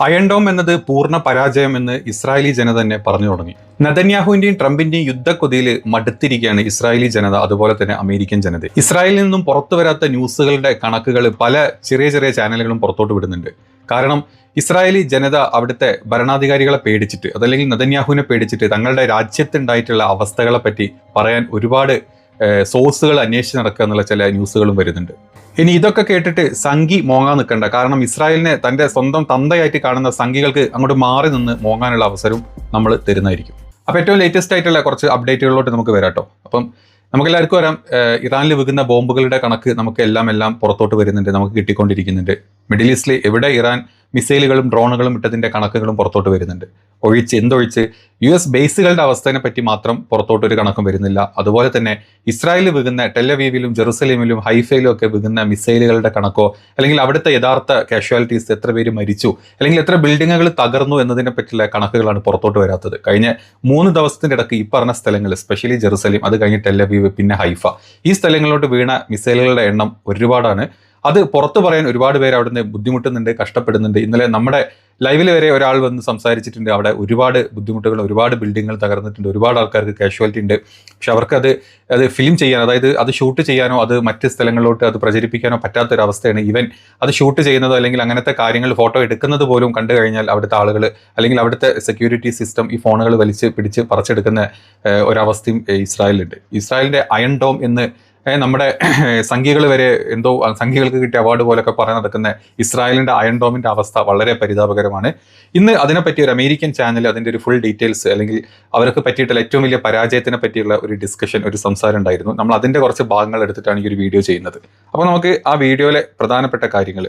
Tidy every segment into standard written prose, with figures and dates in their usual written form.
Iron dome എന്നത് പൂർണ്ണ പരാജയം എന്ന് ഇസ്രായേലി ജനത തന്നെ പറഞ്ഞു തുടങ്ങി. നെതന്യാഹുവിന്റെയും ട്രംപിന്റെയും യുദ്ധക്കൊതിയിൽ മടുത്തിരിക്കുകയാണ് ഇസ്രായേലി ജനത, അതുപോലെ തന്നെ അമേരിക്കൻ ജനത. ഇസ്രായേലിൽ നിന്നും പുറത്തു വരാത്ത ന്യൂസുകളുടെ കണക്കുകൾ പല ചെറിയ ചെറിയ ചാനലുകളും പുറത്തോട്ട് വിടുന്നുണ്ട്. കാരണം ഇസ്രായേലി ജനത അവിടുത്തെ ഭരണാധികാരികളെ പേടിച്ചിട്ട്, അതല്ലെങ്കിൽ നെതന്യാഹുവിനെ പേടിച്ചിട്ട് തങ്ങളുടെ രാജ്യത്തുണ്ടായിട്ടുള്ള അവസ്ഥകളെ പറ്റി പറയാൻ ഒരുപാട് സോഴ്സുകൾ അന്വേഷിച്ച് നടക്കുക എന്നുള്ള ചില ന്യൂസുകളും വരുന്നുണ്ട്. ഇനി ഇതൊക്കെ കേട്ടിട്ട് സംഘി മോങ്ങാൻ നിൽക്കണ്ട. കാരണം ഇസ്രായേലിനെ തന്റെ സ്വന്തം തന്തയായിട്ട് കാണുന്ന സംഘികൾക്ക് അങ്ങോട്ട് മാറി നിന്ന് മോങ്ങാനുള്ള അവസരവും നമ്മൾ തരുന്നതായിരിക്കും. അപ്പോൾ ഏറ്റവും ലേറ്റസ്റ്റ് ആയിട്ടുള്ള കുറച്ച് അപ്ഡേറ്റുകളിലോട്ട് നമുക്ക് വരാട്ടോ. അപ്പം നമുക്കെല്ലാവർക്കും വരാം. ഇറാനിൽ വീകുന്ന ബോംബുകളുടെ കണക്ക് നമുക്ക് എല്ലാം പുറത്തോട്ട് വരുന്നുണ്ട്, നമുക്ക് കിട്ടിക്കൊണ്ടിരിക്കുന്നുണ്ട്. മിഡിൽ ഈസ്റ്റിൽ എവിടെ ഇറാൻ മിസൈലുകളും ഡ്രോണുകളും ഇട്ടതിന്റെ കണക്കുകളും പുറത്തോട്ട് വരുന്നുണ്ട്. എന്തൊഴിച്ച് US ബേസുകളുടെ അവസ്ഥയെ പറ്റി മാത്രം പുറത്തോട്ട് ഒരു കണക്കും വരുന്നില്ല. അതുപോലെ തന്നെ ഇസ്രായേലിൽ വീകുന്ന ടെലവീവിലും ജെറുസലേമിലും ഹൈഫയിലും ഒക്കെ വീകുന്ന മിസൈലുകളുടെ കണക്കോ, അല്ലെങ്കിൽ അവിടുത്തെ യഥാർത്ഥ കാഷ്വാലിറ്റീസ്, എത്ര പേര് മരിച്ചു, അല്ലെങ്കിൽ എത്ര ബിൽഡിങ്ങുകൾ തകർന്നു എന്നതിനെ പറ്റിയുള്ള കണക്കുകളാണ് പുറത്തോട്ട് വരാത്തത്. കഴിഞ്ഞ 3 ദിവസത്തിന്റെ ഇടയ്ക്ക് ഈ പറഞ്ഞ സ്ഥലങ്ങൾ, സ്പെഷ്യലി ജെറുസലേം, അത് കഴിഞ്ഞ് ടെലവീവ്, പിന്നെ ഹൈഫ, ഈ സ്ഥലങ്ങളിലോട്ട് വീണ മിസൈലുകളുടെ എണ്ണം ഒരുപാടാണ്. അത് പുറത്തു പറയാൻ ഒരുപാട് പേര് അവിടുന്ന് ബുദ്ധിമുട്ടുന്നുണ്ട്, കഷ്ടപ്പെടുന്നുണ്ട്. ഇന്നലെ നമ്മുടെ ലൈവിൽ വരെ ഒരാൾ വന്ന് സംസാരിച്ചിട്ടുണ്ട്. അവിടെ ഒരുപാട് ബുദ്ധിമുട്ടുകൾ, ഒരുപാട് ബിൽഡിങ്ങുകൾ തകർന്നിട്ടുണ്ട്, ഒരുപാട് ആൾക്കാർക്ക് കാഷ്വാലിറ്റി ഉണ്ട്. പക്ഷെ അവർക്ക് അത് ഫിലിം ചെയ്യാൻ, അതായത് അത് ഷൂട്ട് ചെയ്യാനോ അത് മറ്റ് സ്ഥലങ്ങളിലോട്ട് അത് പ്രചരിപ്പിക്കാനോ പറ്റാത്തൊരവസ്ഥയാണ്. ഈവൻ അത് ഷൂട്ട് ചെയ്യുന്നതോ അല്ലെങ്കിൽ അങ്ങനത്തെ കാര്യങ്ങൾ ഫോട്ടോ എടുക്കുന്നത് പോലും കണ്ടു കഴിഞ്ഞാൽ അവിടുത്തെ ആളുകൾ അല്ലെങ്കിൽ അവിടുത്തെ സെക്യൂരിറ്റി സിസ്റ്റം ഈ ഫോണുകൾ പിടിച്ച് പറിച്ചെടുക്കുന്ന ഒരവസ്ഥയും ഇസ്രായേലിലുണ്ട്. ഇസ്രായേലിന്റെ അയൺ ഡോം എന്ന് നമ്മുടെ സംഘികൾ വരെ എന്തോ സംഘികൾക്ക് കിട്ടിയ അവാർഡ് പോലൊക്കെ പറയാൻ നടക്കുന്ന ഇസ്രായേലിന്റെ അയൺ ഡോമിന്റെ അവസ്ഥ വളരെ പരിതാപകരമാണ്. ഇന്ന് അതിനെപ്പറ്റി ഒരു അമേരിക്കൻ ചാനൽ അതിന്റെ ഒരു ഫുൾ ഡീറ്റെയിൽസ്, അല്ലെങ്കിൽ അവർക്ക് പറ്റിയിട്ടുള്ള ഏറ്റവും വലിയ പരാജയത്തിനെ പറ്റിയുള്ള ഒരു ഡിസ്കഷൻ, ഒരു സംസാരം ഉണ്ടായിരുന്നു. നമ്മൾ അതിന്റെ കുറച്ച് ഭാഗങ്ങൾ എടുത്തിട്ടാണ് ഈ ഒരു വീഡിയോ ചെയ്യുന്നത്. അപ്പോൾ നമുക്ക് ആ വീഡിയോയിലെ പ്രധാനപ്പെട്ട കാര്യങ്ങൾ,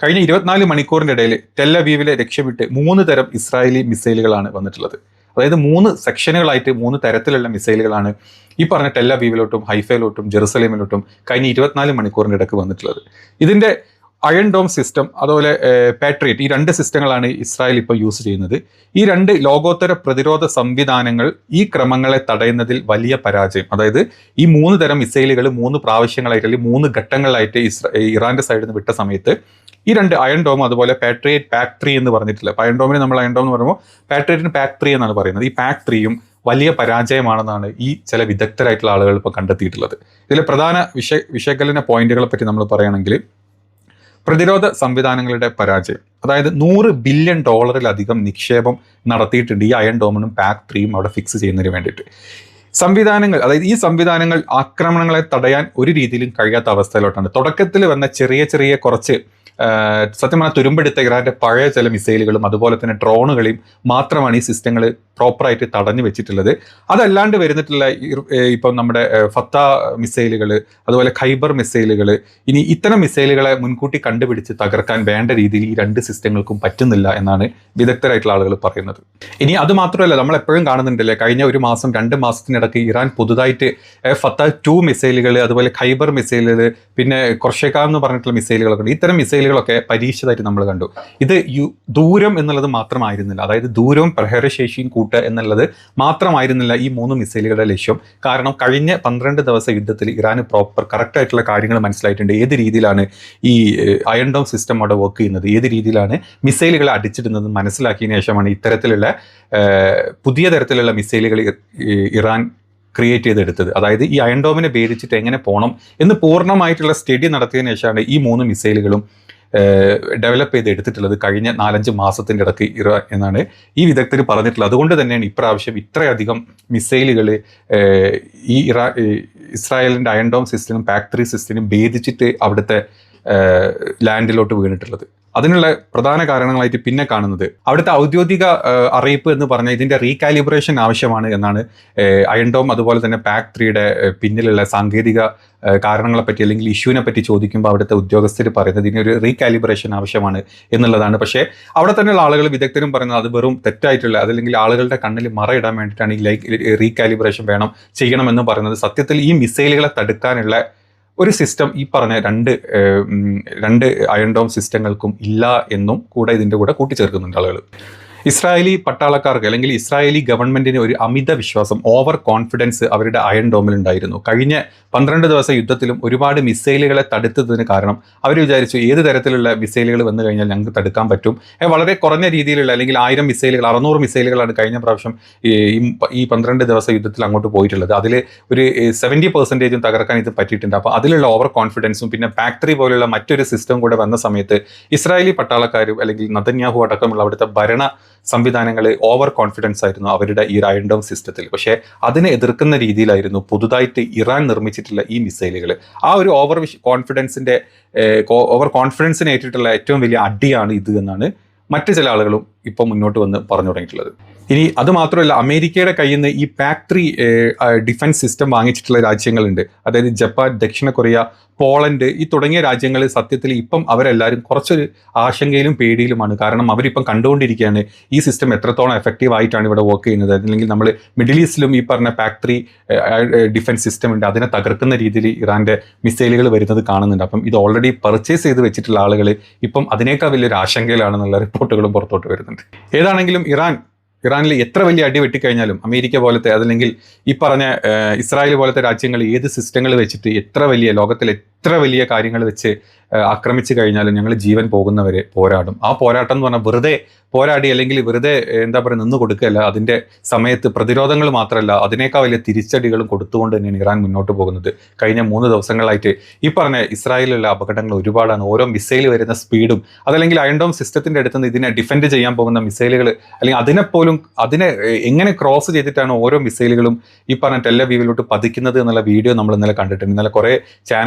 കഴിഞ്ഞ 24 മണിക്കൂറിന്റെ ഇടയിൽ ടെലവീവിലെ ലക്ഷ്യമിട്ട് 3 തരം ഇസ്രായേലി മിസൈലുകളാണ് വന്നിട്ടുള്ളത്. അതായത് 3 സെക്ഷനുകളായിട്ട് 3 തരത്തിലുള്ള മിസൈലുകളാണ് ഈ പറഞ്ഞ ടെലവീവിലോട്ടും ഹൈഫയിലോട്ടും ജെറുസലേമിലോട്ടും കഴിഞ്ഞ 24 മണിക്കൂറിന്റെ ഇടയ്ക്ക് വന്നിട്ടുള്ളത്. ഇതിന്റെ അയൺ ഡോം സിസ്റ്റം, അതുപോലെ പാട്രിയറ്റ്, ഈ 2 സിസ്റ്റങ്ങളാണ് ഇസ്രായേൽ ഇപ്പോൾ യൂസ് ചെയ്യുന്നത്. ഈ 2 ലോകോത്തര പ്രതിരോധ സംവിധാനങ്ങൾ ഈ ക്രമങ്ങളെ തടയുന്നതിൽ വലിയ പരാജയം. അതായത് ഈ 3 തരം മിസൈലുകൾ 3 പ്രാവശ്യങ്ങളായിട്ട് അല്ലെങ്കിൽ 3 ഘട്ടങ്ങളിലായിട്ട് ഇറാന്റെ സൈഡിൽ നിന്ന് വിട്ട സമയത്ത് ഈ 2 അയൺ ഡോം, അതുപോലെ പാട്രിയറ്റ് പാക്ക് 3 എന്ന് പറഞ്ഞിട്ടില്ല. അയൺ ഡോമിന് നമ്മൾ അയൺ ഡോം എന്ന് പറയുമ്പോൾ പാട്രിയറ്റിന് പാക്ക് 3 എന്നാണ് പറയുന്നത്. ഈ പാക്ക് 3യും വലിയ പരാജയമാണെന്നാണ് ഈ ചില വിദഗ്ധരായിട്ടുള്ള ആളുകൾ ഇപ്പോൾ കണ്ടെത്തിയിട്ടുള്ളത്. ഇതിലെ പ്രധാന വിശകലന പോയിന്റുകളെ പറ്റി നമ്മൾ പറയുകയാണെങ്കിൽ, പ്രതിരോധ സംവിധാനങ്ങളുടെ പരാജയം, അതായത് $100 ബില്യൺ നിക്ഷേപം നടത്തിയിട്ടുണ്ട് ഈ അയൺ ഡോമിനും പാക്ക് 3യും അവിടെ ഫിക്സ് ചെയ്യുന്നതിന് വേണ്ടിയിട്ട്. സംവിധാനങ്ങൾ, അതായത് ഈ സംവിധാനങ്ങൾ ആക്രമണങ്ങളെ തടയാൻ ഒരു രീതിയിലും കഴിയാത്ത അവസ്ഥയിലോട്ടാണ്. തുടക്കത്തിൽ വന്ന ചെറിയ കുറച്ച് സത്യം പറഞ്ഞാൽ തുരുമ്പെടുത്ത ഇറാന്റെ പഴയ ചില മിസൈലുകളും അതുപോലെ തന്നെ ഡ്രോണുകളെയും മാത്രമാണ് ഈ സിസ്റ്റങ്ങൾ പ്രോപ്പറായിട്ട് തടഞ്ഞു വെച്ചിട്ടുള്ളത്. അതല്ലാണ്ട് വരുന്നിട്ടുള്ള ഇപ്പം നമ്മുടെ ഫത്ത മിസൈലുകൾ, അതുപോലെ ഖൈബർ മിസൈലുകൾ, ഇനി ഇത്തരം മിസൈലുകളെ മുൻകൂട്ടി കണ്ടുപിടിച്ച് തകർക്കാൻ വേണ്ട രീതിയിൽ ഈ 2 സിസ്റ്റങ്ങൾക്കും പറ്റുന്നില്ല എന്നാണ് വിദഗ്ധരായിട്ടുള്ള ആളുകൾ പറയുന്നത്. ഇനി അത് മാത്രമല്ല, നമ്മൾ എപ്പോഴും കാണുന്നുണ്ടല്ലേ, കഴിഞ്ഞ 1 മാസം 2 മാസത്തിനിടയ്ക്ക് ഇറാൻ പുതുതായിട്ട് ഫത്ത 2 മിസൈലുകൾ, അതുപോലെ ഖൈബർ മിസൈലുകൾ, പിന്നെ ഖൊർഷേഖാൻ എന്ന് പറഞ്ഞിട്ടുള്ള മിസൈലുകളൊക്കെ ഉണ്ട്. ഇത്തരം മിസൈലുകളൊക്കെ പരീക്ഷിച്ചതായിട്ട് നമ്മൾ കണ്ടു. ഇത് ദൂരം എന്നുള്ളത് മാത്രമായിരുന്നില്ല, അതായത് ദൂരവും പ്രഹരശേഷിയും കൂട്ടുക എന്നുള്ളത് മാത്രമായിരുന്നില്ല ഈ 3 മിസൈലുകളുടെ ലക്ഷ്യം. കാരണം കഴിഞ്ഞ 12 ദിവസ യുദ്ധത്തിൽ ഇറാന് കറക്റ്റ് ആയിട്ടുള്ള കാര്യങ്ങൾ മനസ്സിലായിട്ടുണ്ട്. ഏത് രീതിയിലാണ് ഈ അയൺ ഡോം സിസ്റ്റം അവിടെ വർക്ക് ചെയ്യുന്നത്, ഏത് രീതിയിലാണ് മിസൈലുകളെ അടിച്ചിടുന്നത് മനസ്സിലാക്കിയതിനു ശേഷമാണ് ഇത്തരത്തിലുള്ള പുതിയ തരത്തിലുള്ള മിസൈലുകൾ ഇറാൻ ക്രിയേറ്റ് ചെയ്തെടുത്തത്. അതായത് ഈ അയൺ ഡോമിനെ ഭേദിച്ചിട്ട് എങ്ങനെ പോകണം എന്ന് പൂർണ്ണമായിട്ടുള്ള സ്റ്റഡി നടത്തിയതിനു ശേഷമാണ് ഈ 3 മിസൈലുകളും ഡെവലപ്പ് ചെയ്ത് എടുത്തിട്ടുള്ളത് കഴിഞ്ഞ 4-5 മാസത്തിൻ്റെ ഇടയ്ക്ക് എന്നാണ് ഈ വിദഗ്ധർ പറഞ്ഞിട്ടുള്ളത്. അതുകൊണ്ട് തന്നെയാണ് ഇപ്രാവശ്യം ഇത്രയധികം മിസൈലുകൾ ഈ ഇസ്രായേലിൻ്റെ അയൺ ഡോം സിസ്റ്റവും പാക്ക് 3 സിസ്റ്റവും ഭേദിച്ചിട്ട് അവിടുത്തെ ലാൻഡിലോട്ട് വീണിട്ടുള്ളത്. അതിനുള്ള പ്രധാന കാരണങ്ങളായിട്ട് പിന്നെ കാണുന്നത് അവിടുത്തെ ഔദ്യോഗിക അറിയിപ്പ് എന്ന് പറഞ്ഞാൽ ഇതിൻ്റെ റീകാലിബ്രേഷൻ ആവശ്യമാണ് എന്നാണ്. അയൺ ഡോം അതുപോലെ തന്നെ പാക്ക് 3യുടെ പിന്നിലുള്ള സാങ്കേതിക കാരണങ്ങളെ പറ്റി അല്ലെങ്കിൽ ഇഷ്യൂവിനെ പറ്റി ചോദിക്കുമ്പോൾ അവിടുത്തെ ഉദ്യോഗസ്ഥർ പറയുന്നത് ഇതിനൊരു റീകാലിബ്രേഷൻ ആവശ്യമാണ് എന്നുള്ളതാണ്. പക്ഷേ അവിടെ തന്നെയുള്ള ആളുകൾ, വിദഗ്ധരും പറയുന്നത് അത് വെറും തെറ്റായിട്ടുള്ള, അതല്ലെങ്കിൽ ആളുകളുടെ കണ്ണിൽ മറയിടാൻ വേണ്ടിയിട്ടാണ് ഈ റീകാലിബ്രേഷൻ ചെയ്യണമെന്ന് പറയുന്നത്. സത്യത്തിൽ ഈ മിസൈലുകളെ തടുക്കാനുള്ള ഒരു സിസ്റ്റം ഈ പറഞ്ഞ രണ്ട് അയൺ ഡോം സിസ്റ്റങ്ങൾക്കും ഇല്ല എന്നും കൂടെ ഇതിൻ്റെ കൂടെ കൂട്ടിച്ചേർക്കുന്നുണ്ട് ആളുകൾ. ഇസ്രായേലി പട്ടാളക്കാർക്ക് അല്ലെങ്കിൽ ഇസ്രായേലി ഗവൺമെന്റിന് ഒരു അമിത വിശ്വാസം, ഓവർ കോൺഫിഡൻസ് അവരുടെ അയൺ ഡോമിൽ ഉണ്ടായിരുന്നു. കഴിഞ്ഞ 12 ദിവസ യുദ്ധത്തിലും ഒരുപാട് മിസൈലുകളെ തടുത്തതിന് കാരണം അവർ വിചാരിച്ചു ഏത് തരത്തിലുള്ള മിസൈലുകൾ വന്നു കഴിഞ്ഞാൽ ഞങ്ങൾക്ക് തടുക്കാൻ പറ്റും. വളരെ കുറഞ്ഞ രീതിയിലുള്ള അല്ലെങ്കിൽ 1000 മിസൈലുകൾ 600 മിസൈലുകളാണ് കഴിഞ്ഞ പ്രാവശ്യം ഈ 12 ദിവസ യുദ്ധത്തിൽ അങ്ങോട്ട് പോയിട്ടുള്ളത്. അതിൽ ഒരു 70% തകർക്കാൻ ഇത് പറ്റിയിട്ടുണ്ട്. അപ്പോൾ അതിലുള്ള ഓവർ കോൺഫിഡൻസും പിന്നെ പാക്ടറി പോലുള്ള മറ്റൊരു സിസ്റ്റം കൂടെ വന്ന സമയത്ത് ഇസ്രായേലി പട്ടാളക്കാരും അല്ലെങ്കിൽ നെതന്യാഹു അടക്കമുള്ള അവിടുത്തെ ഭരണ സംവിധാനങ്ങൾ ഓവർ കോൺഫിഡൻസ് ആയിരുന്നു അവരുടെ ഈ അയൺ ഡോം സിസ്റ്റത്തിൽ. പക്ഷേ അതിനെ എതിർക്കുന്ന രീതിയിലായിരുന്നു പുതുതായിട്ട് ഇറാൻ നിർമ്മിച്ചിട്ടുള്ള ഈ മിസൈലുകൾ. ആ ഒരു ഓവർ കോൺഫിഡൻസിന് ഏറ്റിട്ടുള്ള ഏറ്റവും വലിയ അടിയാണ് ഇത് എന്നാണ് മറ്റു ചില ആളുകളും ഇപ്പം മുന്നോട്ട് വന്ന് പറഞ്ഞു തുടങ്ങിയിട്ടുള്ളത്. ഇനി അത് മാത്രമല്ല, അമേരിക്കയുടെ കയ്യിൽ നിന്ന് ഈ പാക്ടറി ഡിഫൻസ് സിസ്റ്റം വാങ്ങിച്ചിട്ടുള്ള രാജ്യങ്ങളുണ്ട്. അതായത് ജപ്പാൻ, ദക്ഷിണ കൊറിയ, പോളണ്ട് ഈ തുടങ്ങിയ രാജ്യങ്ങൾ സത്യത്തിൽ ഇപ്പം അവരെല്ലാവരും കുറച്ചൊരു ആശങ്കയിലും പേടിയിലുമാണ്. കാരണം അവരിപ്പം കണ്ടുകൊണ്ടിരിക്കുകയാണ് ഈ സിസ്റ്റം എത്രത്തോളം എഫക്റ്റീവ് ആയിട്ടാണ് ഇവിടെ വർക്ക് ചെയ്യുന്നത്. അല്ലെങ്കിൽ നമ്മൾ മിഡിൽ ഈസ്റ്റിലും ഈ പറഞ്ഞ പാക്ടറി ഡിഫൻസ് സിസ്റ്റം ഉണ്ട്, അതിനെ തകർക്കുന്ന രീതിയിൽ ഇറാൻ്റെ മിസൈലുകൾ വരുന്നത് കാണുന്നുണ്ട്. അപ്പം ഇത് ഓൾറെഡി പർച്ചേസ് ചെയ്ത് വെച്ചിട്ടുള്ള ആളുകൾ ഇപ്പം അതിനേക്കാൾ വലിയൊരു ആശങ്കയിലാണെന്നുള്ള റിപ്പോർട്ടുകളും പുറത്തോട്ട് വരുന്നുണ്ട്. ഏതാണെങ്കിലും ഇറാനിൽ എത്ര വലിയ അടി വെട്ടിക്കഴിഞ്ഞാലും അമേരിക്ക പോലത്തെ അതല്ലെങ്കിൽ ഈ പറഞ്ഞ ഇസ്രായേൽ പോലത്തെ രാജ്യങ്ങൾ ഏത് സിസ്റ്റങ്ങൾ വെച്ചിട്ട് എത്ര വലിയ ലോകത്തിൽ എത്ര വലിയ കാര്യങ്ങൾ വെച്ച് ആക്രമിച്ചു കഴിഞ്ഞാലും ഞങ്ങൾ ജീവൻ പോകുന്നവരെ പോരാടും. ആ പോരാട്ടം എന്ന് പറഞ്ഞാൽ വെറുതെ പോരാടി അല്ലെങ്കിൽ വെറുതെ എന്താ പറയുക നിന്ന് കൊടുക്കുകയല്ല, അതിൻ്റെ സമയത്ത് പ്രതിരോധങ്ങൾ മാത്രമല്ല അതിനേക്കാൾ വലിയ തിരിച്ചടികളും കൊടുത്തുകൊണ്ട് തന്നെയാണ് ഇറാൻ മുന്നോട്ട് പോകുന്നത്. കഴിഞ്ഞ 3 ദിവസങ്ങളായിട്ട് ഈ പറഞ്ഞ ഇസ്രായേലിലുള്ള അപകടങ്ങൾ ഒരുപാടാണ്. ഓരോ മിസൈൽ വരുന്ന സ്പീഡും അതല്ലെങ്കിൽ അയൺ ഡോം സിസ്റ്റത്തിൻ്റെ അടുത്ത് നിന്ന് ഇതിനെ ഡിഫെൻഡ് ചെയ്യാൻ പോകുന്ന മിസൈലുകൾ അല്ലെങ്കിൽ അതിനെ എങ്ങനെ ക്രോസ് ചെയ്തിട്ടാണ് ഓരോ മിസൈലുകളും ഈ പറഞ്ഞ ടെല്ലവീവിലോട്ട് പതിക്കുന്നത് എന്നുള്ള വീഡിയോ നമ്മൾ ഇന്നലെ കണ്ടിട്ടുണ്ട്. ഇന്നലെ കുറേ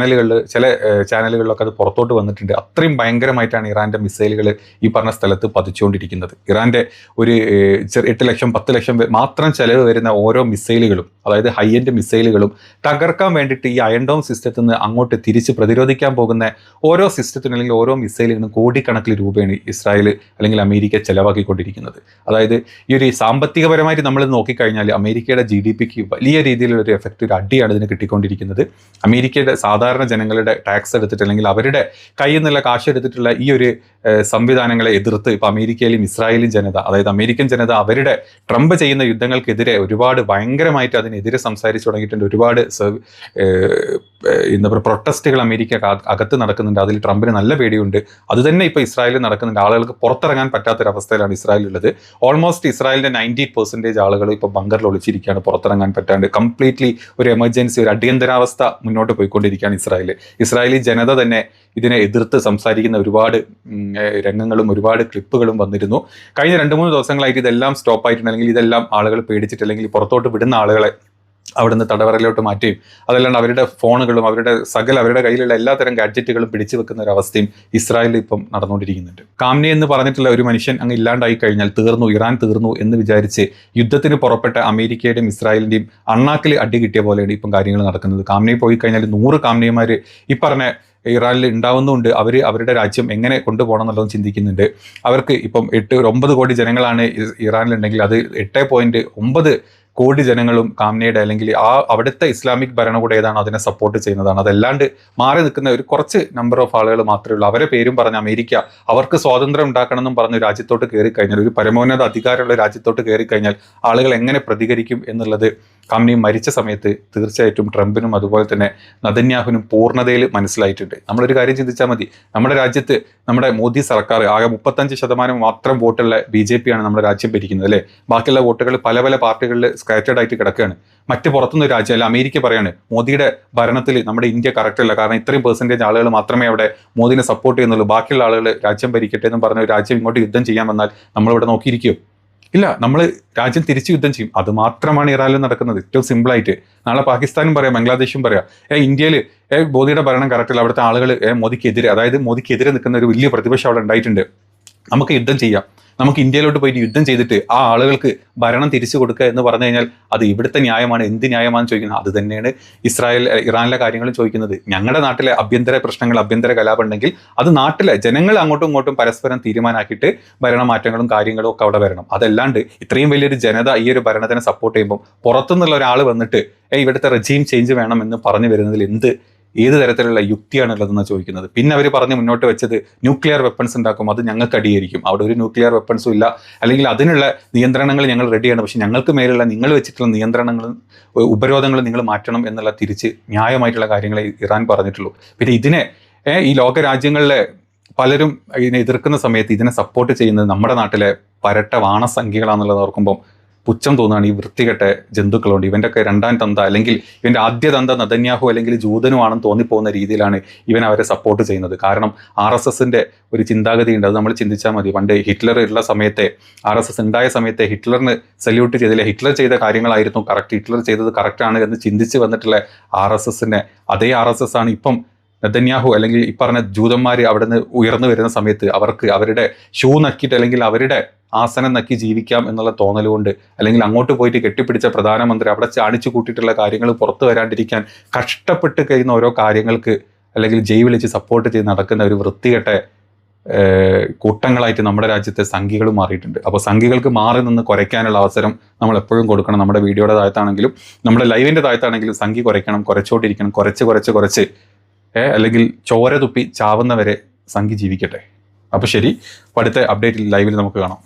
ചില ചാനലുകളിലൊക്കെ അത് പുറത്തോട്ട് വന്നിട്ടുണ്ട്. അത്രയും ഭയങ്കരമായിട്ടാണ് ഇറാൻ്റെ മിസൈലുകൾ ഈ പറഞ്ഞ സ്ഥലത്ത് പതിച്ചുകൊണ്ടിരിക്കുന്നത്. ഇറാൻ്റെ ഒരു 8 ലക്ഷം 10 ലക്ഷം മാത്രം ചെലവ് വരുന്ന ഓരോ മിസൈലുകളും, അതായത് ഹൈ എൻഡ് മിസൈലുകളും തകർക്കാൻ വേണ്ടിയിട്ട് ഈ അയൺ ഡോം സിസ്റ്റത്തിൽ നിന്ന് അങ്ങോട്ട് തിരിച്ച് പ്രതിരോധിക്കാൻ പോകുന്ന ഓരോ സിസ്റ്റത്തിനും അല്ലെങ്കിൽ ഓരോ മിസൈലുകളും കോടിക്കണക്കിന് രൂപയാണ് ഇസ്രായേൽ അല്ലെങ്കിൽ അമേരിക്ക ചെലവാക്കിക്കൊണ്ടിരിക്കുന്നത്. അതായത് ഈ ഒരു സാമ്പത്തികപരമായിട്ട് നമ്മൾ നോക്കിക്കഴിഞ്ഞാൽ അമേരിക്കയുടെ GDPക്ക് വലിയ രീതിയിലുള്ള ഒരു എഫക്റ്റ്, ഒരു അടിയാണ് ഇതിന് കിട്ടിക്കൊണ്ടിരിക്കുന്നത്. അമേരിക്കയുടെ സാധാരണ ജനങ്ങളുടെ ടാക്സ് എടുത്തിട്ട് അല്ലെങ്കിൽ അവരുടെ കയ്യിൽ നിന്നുള്ള കാശ് എടുത്തിട്ടുള്ള ഈ ഒരു സംവിധാനങ്ങളെ എതിർത്ത് ഇപ്പോൾ അമേരിക്കയിലും ഇസ്രായേലും ജനത, അതായത് അമേരിക്കൻ ജനത അവരുടെ ട്രംപ് ചെയ്യുന്ന യുദ്ധങ്ങൾക്കെതിരെ ഒരുപാട് ഭയങ്കരമായിട്ട് അതിനെതിരെ സംസാരിച്ചു തുടങ്ങിയിട്ടുണ്ട്. ഒരുപാട് എന്താ പറയുക പ്രൊട്ടസ്റ്റുകൾ അമേരിക്ക അകത്ത് നടക്കുന്നുണ്ട്. അതിൽ ട്രംപിന് നല്ല പേടിയുണ്ട്. അതുതന്നെ ഇപ്പോൾ ഇസ്രായേലിൽ നടക്കുന്നുണ്ട്. ആളുകൾക്ക് പുറത്തിറങ്ങാൻ പറ്റാത്തൊരവസ്ഥയിലാണ് ഇസ്രായേലുള്ളത്. ഓൾമോസ്റ്റ് ഇസ്രായേലിൻ്റെ 90% ആളുകൾ ഇപ്പോൾ ബങ്കറിൽ ഒളിച്ചിരിക്കുകയാണ്, പുറത്തിറങ്ങാൻ പറ്റാണ്ട്. കംപ്ലീറ്റ്ലി ഒരു എമർജൻസി, ഒരു അടിയന്തരാവസ്ഥ മുന്നോട്ട് പോയിക്കൊണ്ടിരിക്കുകയാണ് ഇസ്രായേലി ജനത തന്നെ ഇതിനെ എതിർത്ത് സംസാരിക്കുന്ന ഒരുപാട് രംഗങ്ങളും ഒരുപാട് ക്ലിപ്പുകളും വന്നിരുന്നു. കഴിഞ്ഞ 2-3 ദിവസങ്ങളായിട്ട് ഇതെല്ലാം സ്റ്റോപ്പ് ആയിട്ടുണ്ട്. അല്ലെങ്കിൽ ഇതെല്ലാം ആളുകൾ പേടിച്ചിട്ട് അല്ലെങ്കിൽ പുറത്തോട്ട് വിടുന്ന ആളുകളെ അവിടുന്ന് തടവറയിലോട്ട് മാറ്റുകയും അതല്ലാണ്ട് അവരുടെ ഫോണുകളും അവരുടെ കയ്യിലുള്ള എല്ലാത്തരം ഗാഡ്ജറ്റുകളും പിടിച്ചു വെക്കുന്ന ഒരു അവസ്ഥയും ഇസ്രായേലിൽ ഇപ്പം നടന്നുകൊണ്ടിരിക്കുന്നുണ്ട്. കാംനെ എന്ന് പറഞ്ഞിട്ടുള്ള ഒരു മനുഷ്യൻ അങ്ങ് ഇല്ലാണ്ടായി കഴിഞ്ഞാൽ ഇറാൻ തീർന്നു എന്ന് വിചാരിച്ച് യുദ്ധത്തിന് പുറപ്പെട്ട അമേരിക്കയുടെയും ഇസ്രായേലിൻ്റെയും അണ്ണാക്കിൽ അടി കിട്ടിയ പോലെയാണ് ഇപ്പം കാര്യങ്ങൾ നടക്കുന്നത്. കാംനെ പോയി കഴിഞ്ഞാൽ 100 കാംനെമാർ ഈ പറഞ്ഞ ഇറാനിൽ ഉണ്ടാവുന്നുണ്ട്. അവരുടെ രാജ്യം എങ്ങനെ കൊണ്ടുപോകണം എന്നുള്ളതും ചിന്തിക്കുന്നുണ്ട്. അവർക്ക് ഇപ്പം 9 കോടി ജനങ്ങളാണ് ഇറാനിലുണ്ടെങ്കിൽ അത് 8.9 കോടി ജനങ്ങളും കാംനയുടെ അല്ലെങ്കിൽ അവിടുത്തെ ഇസ്ലാമിക് ഭരണകൂടം ഏതാണ് അതിനെ സപ്പോർട്ട് ചെയ്യുന്നതാണ്. അതല്ലാണ്ട് മാറി നിൽക്കുന്ന ഒരു കുറച്ച് നമ്പർ ഓഫ് ആളുകൾ മാത്രമേ ഉള്ളൂ. അവരെ പേരും പറഞ്ഞ അമേരിക്ക അവർക്ക് സ്വാതന്ത്ര്യം ഉണ്ടാക്കണം എന്നും പറഞ്ഞ് രാജ്യത്തോട്ട് കയറിക്കഴിഞ്ഞാൽ, ഒരു പരമോന്നത അധികാരമുള്ള രാജ്യത്തോട്ട് കയറിക്കഴിഞ്ഞാൽ ആളുകൾ എങ്ങനെ പ്രതികരിക്കും എന്നുള്ളത് കാംനെ മരിച്ച സമയത്ത് തീർച്ചയായിട്ടും ട്രംപിനും അതുപോലെ തന്നെ നെതന്യാഹുവിനും പൂർണ്ണതയിൽ മനസ്സിലായിട്ടുണ്ട്. നമ്മളൊരു കാര്യം ചിന്തിച്ചാൽ മതി, നമ്മുടെ രാജ്യത്ത് നമ്മുടെ മോദി സർക്കാർ ആകെ 35% മാത്രം വോട്ടുള്ള BJP ആണ് നമ്മുടെ രാജ്യം ഭരിക്കുന്നത് അല്ലേ. ബാക്കിയുള്ള വോട്ടുകൾ പല പാർട്ടികളിൽ സ്കാറ്റേഡ് ആയിട്ട് കിടക്കുകയാണ്. മറ്റ് പുറത്തുനിന്ന് രാജ്യം അല്ല അമേരിക്ക പറയാണ് മോദിയുടെ ഭരണത്തിൽ നമ്മുടെ ഇന്ത്യ കറക്റ്റ് അല്ല, കാരണം ഇത്രയും % ആളുകൾ മാത്രമേ അവിടെ മോദിനെ സപ്പോർട്ട് ചെയ്യുന്നുള്ളൂ, ബാക്കിയുള്ള ആളുകൾ രാജ്യം ഭരിക്കട്ടെ എന്ന് പറഞ്ഞ ഒരു രാജ്യം ഇങ്ങോട്ട് യുദ്ധം ചെയ്യാൻ വന്നാൽ നമ്മളിവിടെ നോക്കിയിരിക്കുമോ? ഇല്ല, നമ്മൾ രാജ്യം തിരിച്ച് യുദ്ധം ചെയ്യും. അത് മാത്രമാണ് ഇറാനിൽ നടക്കുന്നത്. ഏറ്റവും സിമ്പിളായിട്ട് നാളെ പാകിസ്ഥാനും പറയാം, ബംഗ്ലാദേശും പറയാം, ഇന്ത്യയിൽ മോദിയുടെ ഭരണം കറക്റ്റില്ല, അവിടുത്തെ ആളുകൾ മോദിക്കെതിരെ, അതായത് മോദിക്കെതിരെ നിൽക്കുന്ന ഒരു വലിയ പ്രതിപക്ഷം അവിടെ ഉണ്ടായിട്ടുണ്ട്, നമുക്ക് യുദ്ധം ചെയ്യാം, നമുക്ക് ഇന്ത്യയിലോട്ട് പോയിട്ട് യുദ്ധം ചെയ്തിട്ട് ആ ആളുകൾക്ക് ഭരണം തിരിച്ചു കൊടുക്കുക എന്ന് പറഞ്ഞു കഴിഞ്ഞാൽ അത് ഇവിടുത്തെ ന്യായമാണ്, എന്ത് ന്യായമാണെന്ന് ചോദിക്കുന്നത്. അത് തന്നെയാണ് ഇറാനിലെ കാര്യങ്ങളും ചോദിക്കുന്നത്. ഞങ്ങളുടെ നാട്ടിലെ ആഭ്യന്തര പ്രശ്നങ്ങൾ, ആഭ്യന്തര കലാപം ഉണ്ടെങ്കിൽ അത് നാട്ടിലെ ജനങ്ങൾ അങ്ങോട്ടും ഇങ്ങോട്ടും പരസ്പരം തീരുമാനാക്കിയിട്ട് ഭരണമാറ്റങ്ങളും കാര്യങ്ങളും ഒക്കെ അവിടെ വരണം. അതല്ലാണ്ട് ഇത്രയും വലിയൊരു ജനത ഈ ഒരു ഭരണത്തിനെ സപ്പോർട്ട് ചെയ്യുമ്പോൾ പുറത്തുനിന്നുള്ള ഒരാൾ വന്നിട്ട് ഇവിടുത്തെ റെജീം ചേഞ്ച് വേണം എന്ന് പറഞ്ഞു വരുന്നതിൽ ഏത് തരത്തിലുള്ള യുക്തിയാണുള്ളതെന്ന് ചോദിക്കുന്നത്. പിന്നെ അവർ പറഞ്ഞ് മുന്നോട്ട് വെച്ചത് ന്യൂക്ലിയർ വെപ്പൺസ് ഉണ്ടാക്കും, അത് ഞങ്ങൾക്ക് അടിയായിരിക്കും. അവിടെ ഒരു ന്യൂക്ലിയർ വെപ്പൺസും ഇല്ല, അല്ലെങ്കിൽ അതിനുള്ള നിയന്ത്രണങ്ങൾ ഞങ്ങൾ റെഡിയാണ്, പക്ഷെ ഞങ്ങൾക്ക് മേലുള്ള നിങ്ങൾ വെച്ചിട്ടുള്ള നിയന്ത്രണങ്ങളും ഉപരോധങ്ങളും നിങ്ങൾ മാറ്റണം എന്നുള്ള തിരിച്ച് ന്യായമായിട്ടുള്ള കാര്യങ്ങളെ ഇറാൻ പറഞ്ഞിട്ടുള്ളൂ. പിന്നെ ഇതിനെ ഈ ലോക രാജ്യങ്ങളിലെ പലരും ഇതിനെ എതിർക്കുന്ന സമയത്ത് ഇതിനെ സപ്പോർട്ട് ചെയ്യുന്നത് നമ്മുടെ നാട്ടിലെ പരട്ട വാണസംഖ്യകളാണെന്നുള്ളത് ഓർക്കുമ്പോൾ പുച്ഛം തോന്നുകയാണ്. ഈ വൃത്തികെട്ട ജന്തുക്കളുണ്ട്, ഇവൻ്റെ ഒക്കെ രണ്ടാം തന്ത അല്ലെങ്കിൽ ഇവൻ്റെ ആദ്യ തന്ത നെതന്യാഹു അല്ലെങ്കിൽ ജൂതനുമാണെന്ന് തോന്നിപ്പോകുന്ന രീതിയിലാണ് ഇവൻ അവരെ സപ്പോർട്ട് ചെയ്യുന്നത്. കാരണം RSSന്റെ ഒരു ചിന്താഗതി ഉണ്ട്, അത് നമ്മൾ ചിന്തിച്ചാൽ മതി. പണ്ട് ഹിറ്റ്ലർ ഉള്ള സമയത്തെ, RSS ഉണ്ടായ സമയത്തെ ഹിറ്റ്ലറിന് സല്യൂട്ട് ചെയ്തില്ല, ഹിറ്റ്ലർ ചെയ്ത കാര്യങ്ങളായിരുന്നു കറക്റ്റ്, ഹിറ്റ്ലർ ചെയ്തത് കറക്റ്റാണ് എന്ന് ചിന്തിച്ച് വന്നിട്ടുള്ള RSSന്റെ അതേ RSS ആണ് ഇപ്പം നെതന്യാഹു അല്ലെങ്കിൽ ഈ പറഞ്ഞ ജൂതന്മാർ അവിടെ നിന്ന് ഉയർന്നു വരുന്ന സമയത്ത് അവർക്ക് അവരുടെ ഷൂ നക്കിയിട്ട് അല്ലെങ്കിൽ അവരുടെ ആസനം നക്കി ജീവിക്കാം എന്നുള്ള തോന്നലുകൊണ്ട്, അല്ലെങ്കിൽ അങ്ങോട്ട് പോയിട്ട് കെട്ടിപ്പിടിച്ച പ്രധാനമന്ത്രി അവിടെ ചാണിച്ചു കൂട്ടിയിട്ടുള്ള കാര്യങ്ങൾ പുറത്തു വരാണ്ടിരിക്കാൻ കഷ്ടപ്പെട്ട് കഴിയുന്ന ഓരോ കാര്യങ്ങൾക്ക് അല്ലെങ്കിൽ ജയ് വിളിച്ച് സപ്പോർട്ട് ചെയ്ത് നടക്കുന്ന ഒരു വൃത്തികെട്ട കൂട്ടങ്ങളായിട്ട് നമ്മുടെ രാജ്യത്തെ സംഘികൾ മാറിയിട്ടുണ്ട്. അപ്പോൾ സംഘികൾക്ക് മാറി നിന്ന് കുറയ്ക്കാനുള്ള അവസരം നമ്മൾ എപ്പോഴും കൊടുക്കണം. നമ്മുടെ വീഡിയോയുടെ താഴത്താണെങ്കിലും നമ്മുടെ ലൈവിൻ്റെ താഴത്താണെങ്കിലും സംഘി കുറയ്ക്കണം, കുറച്ചുകൊണ്ടിരിക്കണം, കുറച്ച് അല്ലെങ്കിൽ ചോര തുപ്പി ചാവുന്നവരെ സംഘി ജീവിക്കട്ടെ. അപ്പോൾ ശരി, അടുത്ത അപ്ഡേറ്റിൽ ലൈവിൽ നമുക്ക് കാണാം.